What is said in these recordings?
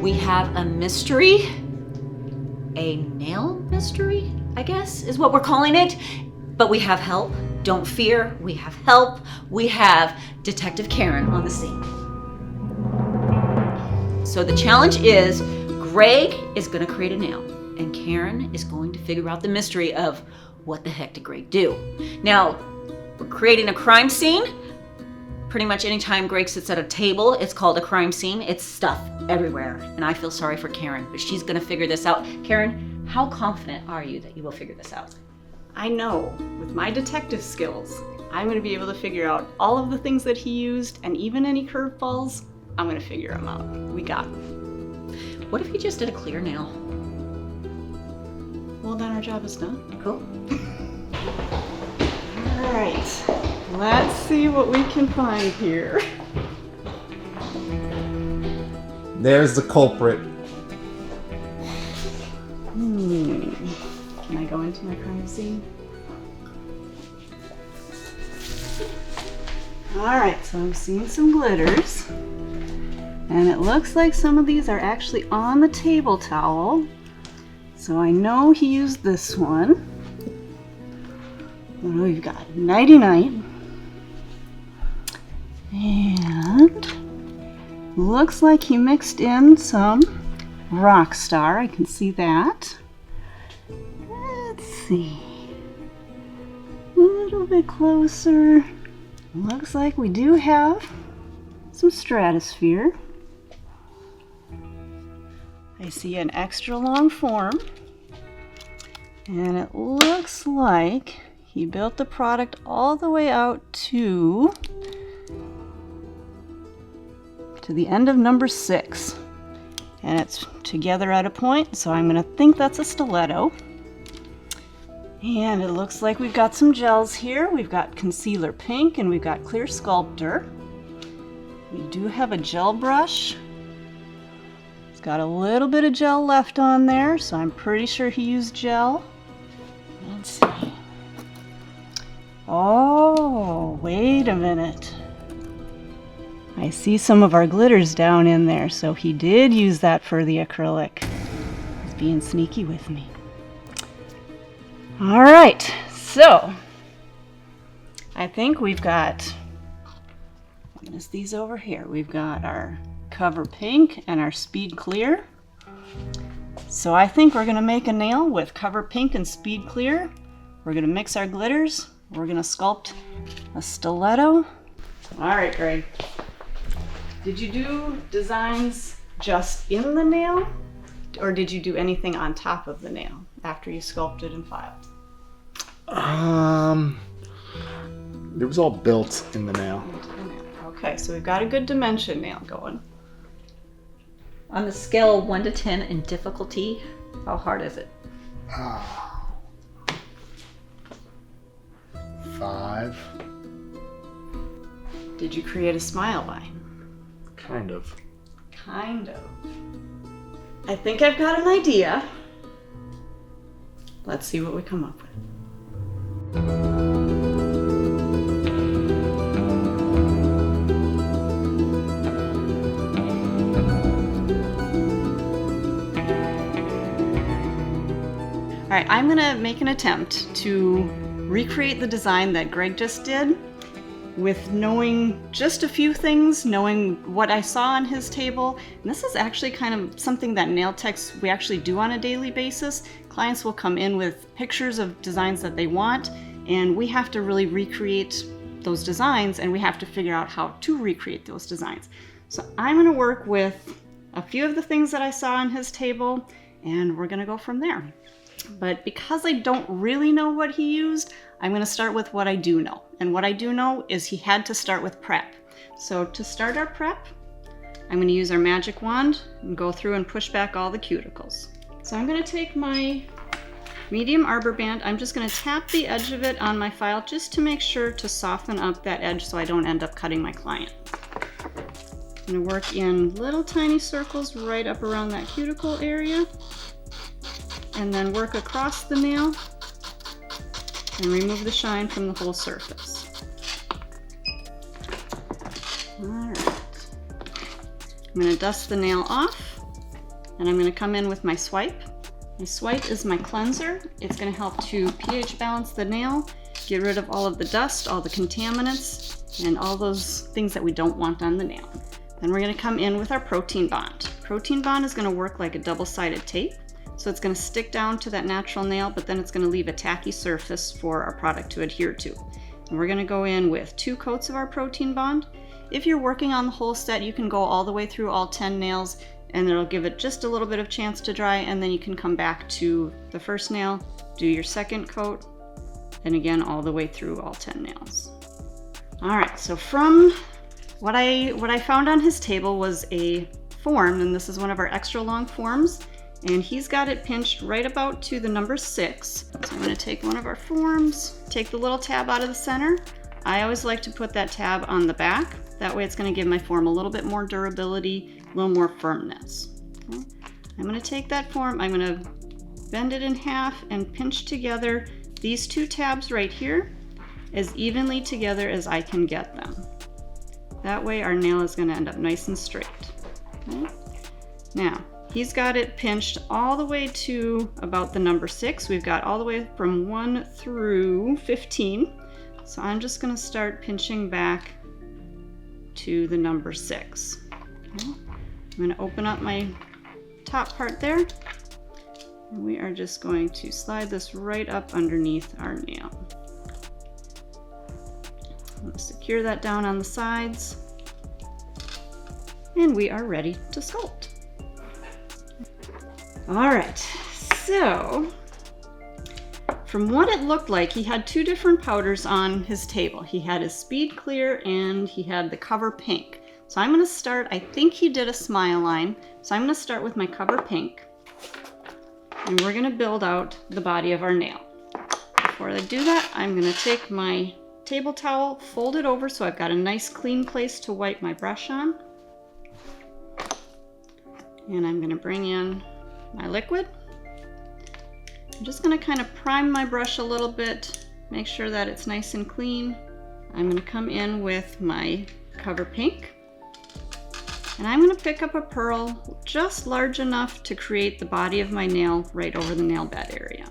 We have a mystery, a nail mystery, I guess is what we're calling it. But we have help. Don't fear, we have help. We have Detective Karen on the scene. So the challenge is Greg is going to create a nail and Karen is going to figure out the mystery of what the heck did Greg do. Now, we're creating a crime scene. Pretty much anytime Greg sits at a table, it's called a crime scene. It's stuff everywhere. And I feel sorry for Karen, but she's gonna figure this out. Karen, how confident are you that you will figure this out? I know, with my detective skills, I'm gonna be able to figure out all of the things that he used, and even any curveballs, I'm gonna figure them out. We got it. What if he just did a clear nail? Well, then our job is done. Cool. All right. Let's see what we can find here. There's the culprit. Can I go into my crime scene? Alright, so I'm seeing some glitters. And it looks like some of these are actually on the table towel. So I know he used this one. What do we've got? Nighty Night. And looks like he mixed in some Rockstar. I can see that. Let's see. A little bit closer. Looks like we do have some Stratosphere. I see an extra long form. And it looks like he built the product all the way out to the end of number 6. And it's together at a point, so I'm gonna think that's a stiletto. And it looks like we've got some gels here. We've got concealer pink and we've got clear sculptor. We do have a gel brush. It's got a little bit of gel left on there, so I'm pretty sure he used gel. Let's see. Oh, wait a minute. I see some of our glitters down in there, so he did use that for the acrylic. He's being sneaky with me. All right, so I think we've got, what is these over here? We've got our cover pink and our speed clear. So I think we're gonna make a nail with cover pink and speed clear. We're gonna mix our glitters. We're gonna sculpt a stiletto. All right, Greg. Did you do designs just in the nail, or did you do anything on top of the nail after you sculpted and filed? It was all built in the nail. Okay, so we've got a good dimension nail going. On the scale of 1 to 10 in difficulty, how hard is it? 5. Did you create a smile line? Kind of. Kind of. I think I've got an idea. Let's see what we come up with. All right, I'm gonna make an attempt to recreate the design that Greg just did with knowing just a few things, knowing what I saw on his table. And this is actually kind of something that nail techs, we actually do on a daily basis. Clients will come in with pictures of designs that they want, and we have to really recreate those designs, and we have to figure out how to recreate those designs. So I'm gonna work with a few of the things that I saw on his table, and we're gonna go from there. But because I don't really know what he used, I'm going to start with what I do know. And what I do know is he had to start with prep. So to start our prep, I'm going to use our magic wand and go through and push back all the cuticles. So I'm going to take my medium arbor band. I'm just going to tap the edge of it on my file just to make sure to soften up that edge so I don't end up cutting my client. I'm gonna work in little tiny circles right up around that cuticle area, and then work across the nail and remove the shine from the whole surface. All right. I'm gonna dust the nail off, and I'm gonna come in with my swipe. My swipe is my cleanser. It's gonna help to pH balance the nail, get rid of all of the dust, all the contaminants, and all those things that we don't want on the nail. Then we're gonna come in with our protein bond. Protein bond is gonna work like a double-sided tape. So it's gonna stick down to that natural nail, but then it's gonna leave a tacky surface for our product to adhere to. And we're gonna go in with 2 coats of our protein bond. If you're working on the whole set, you can go all the way through all 10 nails, and it'll give it just a little bit of chance to dry, and then you can come back to the first nail, do your second coat, and again all the way through all 10 nails. All right, so from what I found on his table was a form, and this is one of our extra long forms, and he's got it pinched right about to the number 6. So I'm gonna take one of our forms, take the little tab out of the center. I always like to put that tab on the back. That way it's gonna give my form a little bit more durability, a little more firmness. Okay. I'm gonna take that form, I'm gonna bend it in half and pinch together these 2 tabs right here as evenly together as I can get them. That way our nail is gonna end up nice and straight. Okay. Now, he's got it pinched all the way to about the number 6. We've got all the way from 1 through 15. So I'm just gonna start pinching back to the number 6. Okay. I'm gonna open up my top part there, and we are just going to slide this right up underneath our nail. I'm gonna secure that down on the sides, and we are ready to sculpt. All right, so from what it looked like, he had 2 different powders on his table. He had his Speed Clear and he had the Cover Pink. So I'm gonna start, I think he did a smile line, so I'm gonna start with my Cover Pink, and we're gonna build out the body of our nail. Before I do that, I'm gonna take my table towel, fold it over so I've got a nice clean place to wipe my brush on. And I'm gonna bring in my liquid. I'm just gonna kind of prime my brush a little bit, make sure that it's nice and clean. I'm gonna come in with my Cover Pink, and I'm gonna pick up a pearl just large enough to create the body of my nail right over the nail bed area.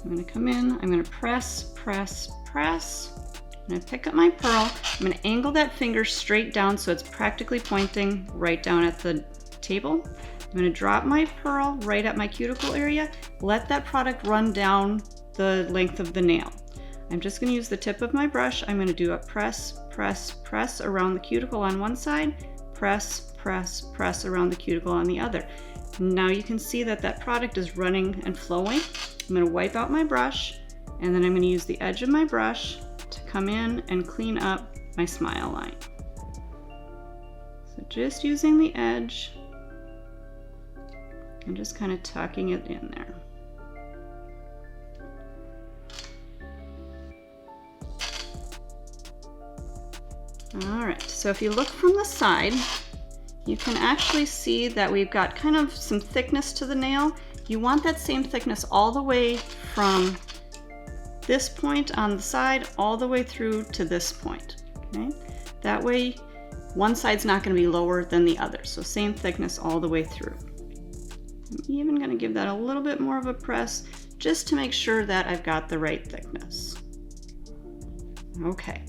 I'm gonna come in, I'm gonna press, press, press. I'm gonna pick up my pearl, I'm gonna angle that finger straight down so it's practically pointing right down at the table. I'm gonna drop my pearl right at my cuticle area, let that product run down the length of the nail. I'm just gonna use the tip of my brush. I'm gonna do a press, press, press around the cuticle on one side, press, press, press around the cuticle on the other. Now you can see that that product is running and flowing. I'm gonna wipe out my brush, and then I'm gonna use the edge of my brush to come in and clean up my smile line. So just using the edge, and just kind of tucking it in there. All right, so if you look from the side, you can actually see that we've got kind of some thickness to the nail. You want that same thickness all the way from this point on the side all the way through to this point, okay? That way, one side's not gonna be lower than the other, so same thickness all the way through. I'm even gonna give that a little bit more of a press just to make sure that I've got the right thickness. Okay,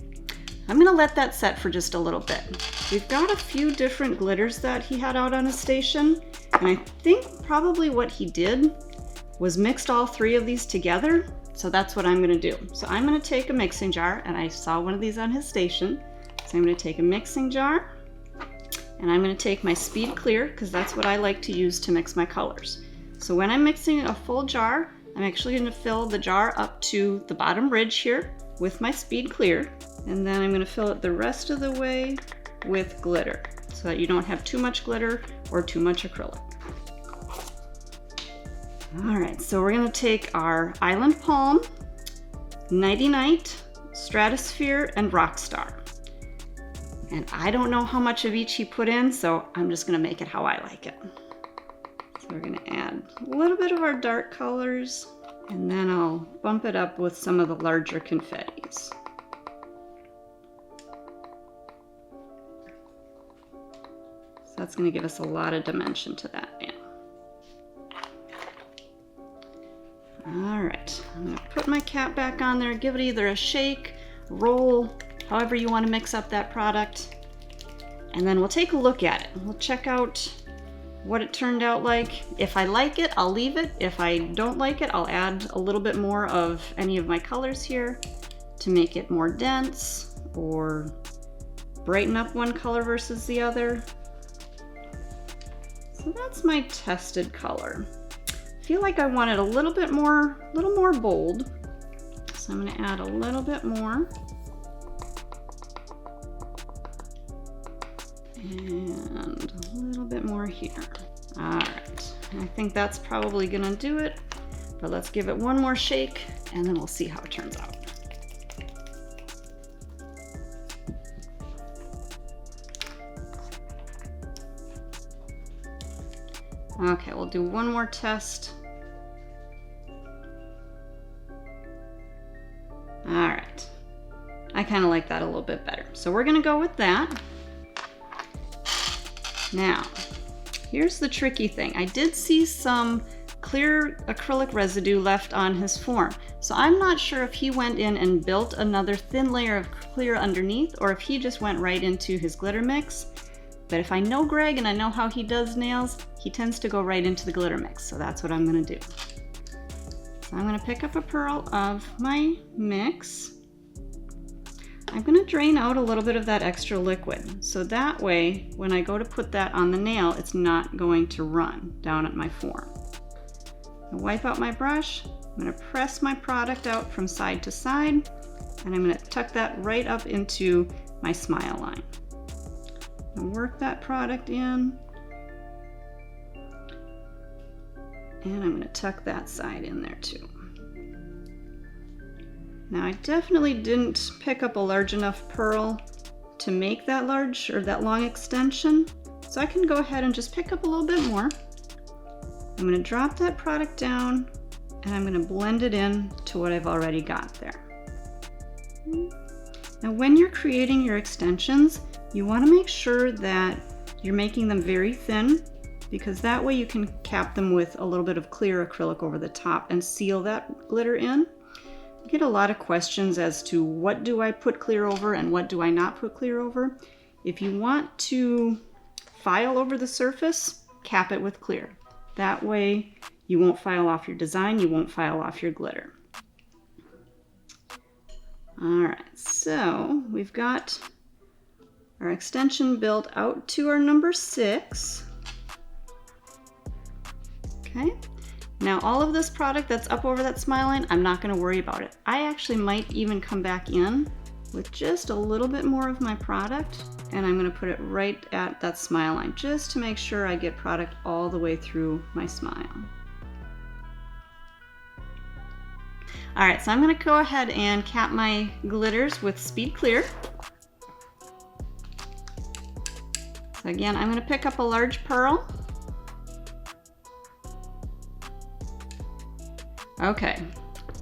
I'm gonna let that set for just a little bit. We've got a few different glitters that he had out on his station, and I think probably what he did was mixed all 3 of these together, so that's what I'm gonna do. So I'm gonna take a mixing jar, and I saw one of these on his station, so I'm gonna take a mixing jar, and I'm gonna take my Speed Clear, because that's what I like to use to mix my colors. So when I'm mixing a full jar, I'm actually gonna fill the jar up to the bottom ridge here with my Speed Clear, and then I'm gonna fill it the rest of the way with glitter, so that you don't have too much glitter or too much acrylic. All right, so we're gonna take our Island Palm, Nighty Night, Stratosphere, and Rockstar. And I don't know how much of each he put in, so I'm just gonna make it how I like it. So we're gonna add a little bit of our dark colors, and then I'll bump it up with some of the larger confettis. So that's gonna give us a lot of dimension to that nail. All right, I'm gonna put my cap back on there, give it either a shake, roll, however you wanna mix up that product. And then we'll take a look at it. We'll check out what it turned out like. If I like it, I'll leave it. If I don't like it, I'll add a little bit more of any of my colors here to make it more dense or brighten up one color versus the other. So that's my tested color. I feel like I want it a little more bold. So I'm gonna add a little bit more. And a little bit more here. All right, I think that's probably gonna do it, but let's give it one more shake and then we'll see how it turns out. Okay, we'll do one more test. All right, I kind of like that a little bit better. So we're gonna go with that. Now, here's the tricky thing. I did see some clear acrylic residue left on his form. So I'm not sure if he went in and built another thin layer of clear underneath or if he just went right into his glitter mix. But if I know Greg and I know how he does nails, he tends to go right into the glitter mix. So that's what I'm gonna do. So I'm gonna pick up a pearl of my mix. I'm gonna drain out a little bit of that extra liquid. So that way, when I go to put that on the nail, it's not going to run down at my form. I'll wipe out my brush. I'm gonna press my product out from side to side, and I'm gonna tuck that right up into my smile line. I'll work that product in, and I'm gonna tuck that side in there too. Now I definitely didn't pick up a large enough pearl to make that large or that long extension, so I can go ahead and just pick up a little bit more. I'm going to drop that product down and I'm going to blend it in to what I've already got there. Now when you're creating your extensions, you want to make sure that you're making them very thin, because that way you can cap them with a little bit of clear acrylic over the top and seal that glitter in. I get a lot of questions as to what do I put clear over and what do I not put clear over. If you want to file over the surface, cap it with clear. That way you won't file off your design, you won't file off your glitter. All right, so we've got our extension built out to our number 6. Okay. Now all of this product that's up over that smile line, I'm not going to worry about it. I actually might even come back in with just a little bit more of my product, and I'm going to put it right at that smile line just to make sure I get product all the way through my smile. All right, so I'm going to go ahead and cap my glitters with Speed Clear. So again, I'm going to pick up a large pearl. Okay,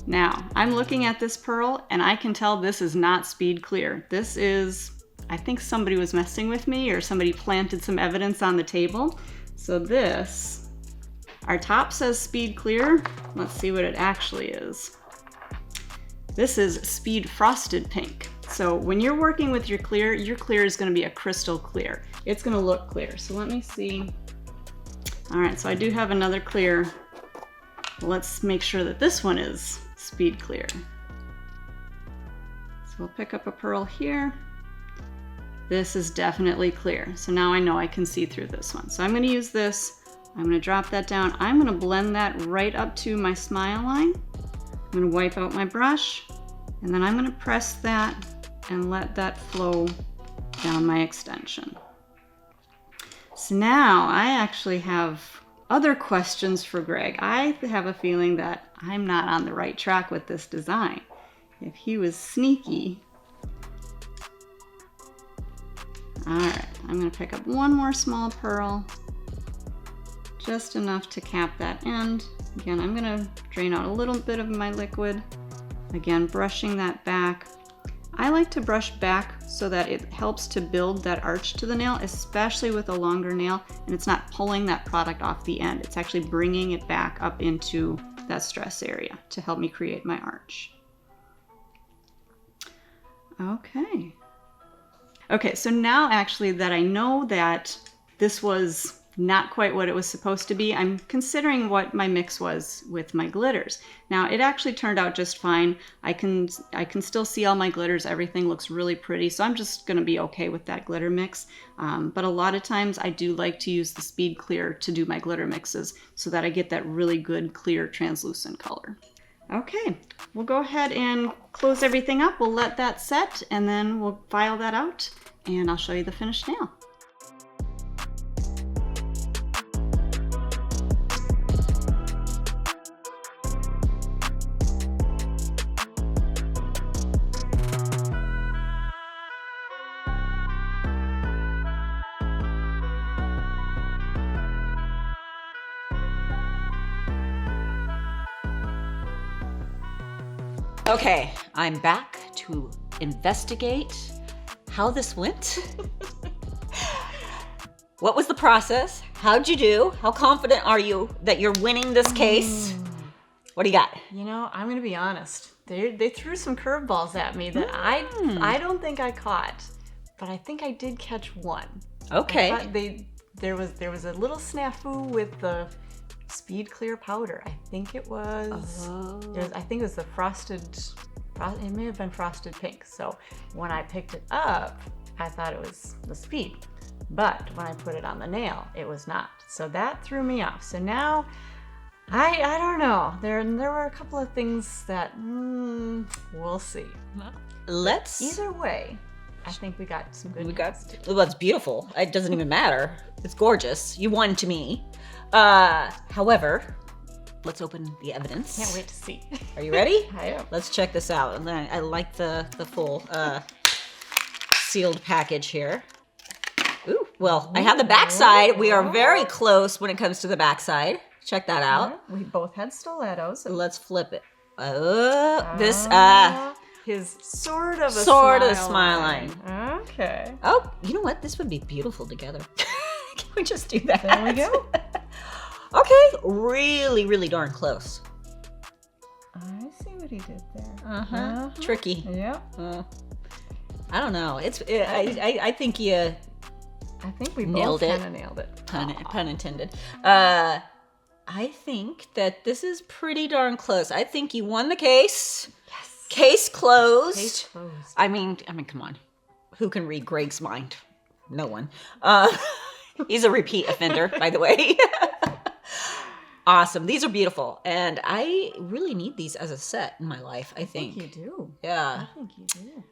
now I'm looking at this pearl and I can tell this is not Speed Clear. This is, I think somebody was messing with me or somebody planted some evidence on the table. So this, our top says Speed Clear. Let's see what it actually is. This is Speed Frosted Pink. So when you're working with your clear is going to be a crystal clear. It's going to look clear. So let me see. All right, so I do have another clear. Let's make sure that this one is Speed Clear. So we'll pick up a pearl here. This is definitely clear. So now I know I can see through this one. So I'm going to use this. I'm going to drop that down. I'm going to blend that right up to my smile line. I'm going to wipe out my brush, and then I'm going to press that and let that flow down my extension. So now I actually have other questions for Greg. I have a feeling that I'm not on the right track with this design. If he was sneaky, All right, I'm gonna pick up one more small pearl, just enough to cap that end. Again, I'm gonna drain out a little bit of my liquid. Again, brushing that back. I like to brush back so that it helps to build that arch to the nail, especially with a longer nail, and it's not pulling that product off the end. It's actually bringing it back up into that stress area to help me create my arch. Okay. Okay, so now actually that I know that this was not quite what it was supposed to be, I'm considering what my mix was with my glitters. Now, it actually turned out just fine. I can still see all my glitters. Everything looks really pretty, so I'm just gonna be okay with that glitter mix. But a lot of times I do like to use the speed clear to do my glitter mixes so that I get that really good, clear, translucent color. Okay, we'll go ahead and close everything up. We'll let that set, and then we'll file that out, and I'll show you the finished nail. Okay, I'm back to investigate how this went. What was the process? How'd you do? How confident are you that you're winning this case? What do you got? You know, I'm gonna be honest. They threw some curveballs at me that I don't think I caught, but I think I did catch one. Okay. I thought there was a little snafu with the speed clear powder. I think it was. I think it was the frosted. It may have been frosted pink. So when I picked it up, I thought it was the speed, but when I put it on the nail, it was not. So that threw me off. So now I don't know. There were a couple of things that we'll see. Either way, I think we got some good. Well, it's beautiful. It doesn't even matter. It's gorgeous. You won to me. However, let's open the evidence. Can't wait to see. Are you ready? I am. Let's check this out. And then I like the full sealed package here. Ooh, well, I have the backside. We are very close when it comes to the backside. Check that out. We both had stilettos. Let's flip it. His sort of a smile line. Okay. Oh, you know what? This would be beautiful together. Can we just do that? There we go. Okay, really, really darn close. I see what he did there. Tricky. Yeah. I don't know. I think you. I think we nailed both it. Kind of nailed it. Pun intended. I think that this is pretty darn close. I think you won the case. Yes. Case closed. Case closed. I mean, come on. Who can read Greg's mind? No one. He's a repeat offender, by the way. Awesome. These are beautiful. And I really need these as a set in my life, I think. You do. Yeah. I think you do.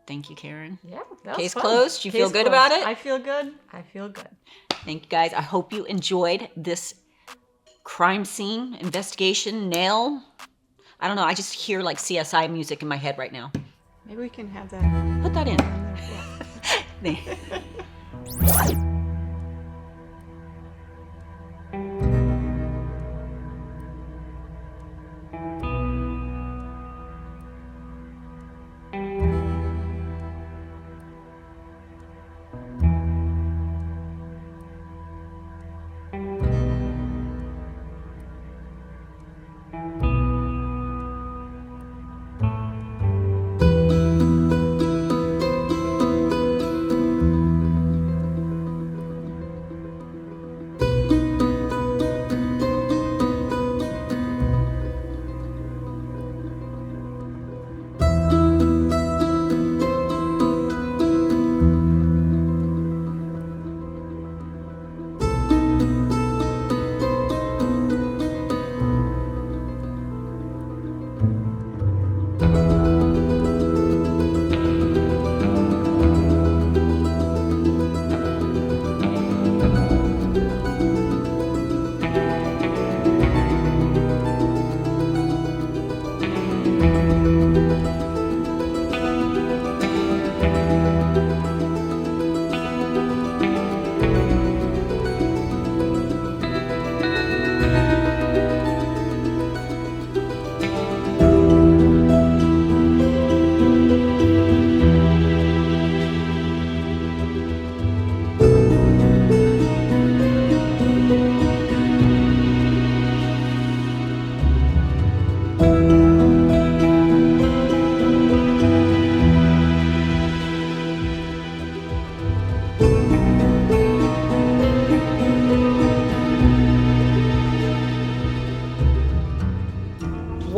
Thank you, Karen. Yeah. That Case was fun. closed? You feel Case good closed. about it? I feel good. I feel good. Thank you, guys. I hope you enjoyed this crime scene investigation nail. I don't know. I just hear like CSI music in my head right now. Maybe we can have that. Put that in. Yeah.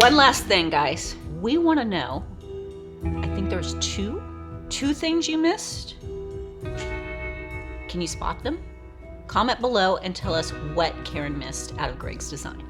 one last thing, guys. We want to know, I think there's two things you missed. Can you spot them? Comment below and tell us what Karen missed out of Greg's design.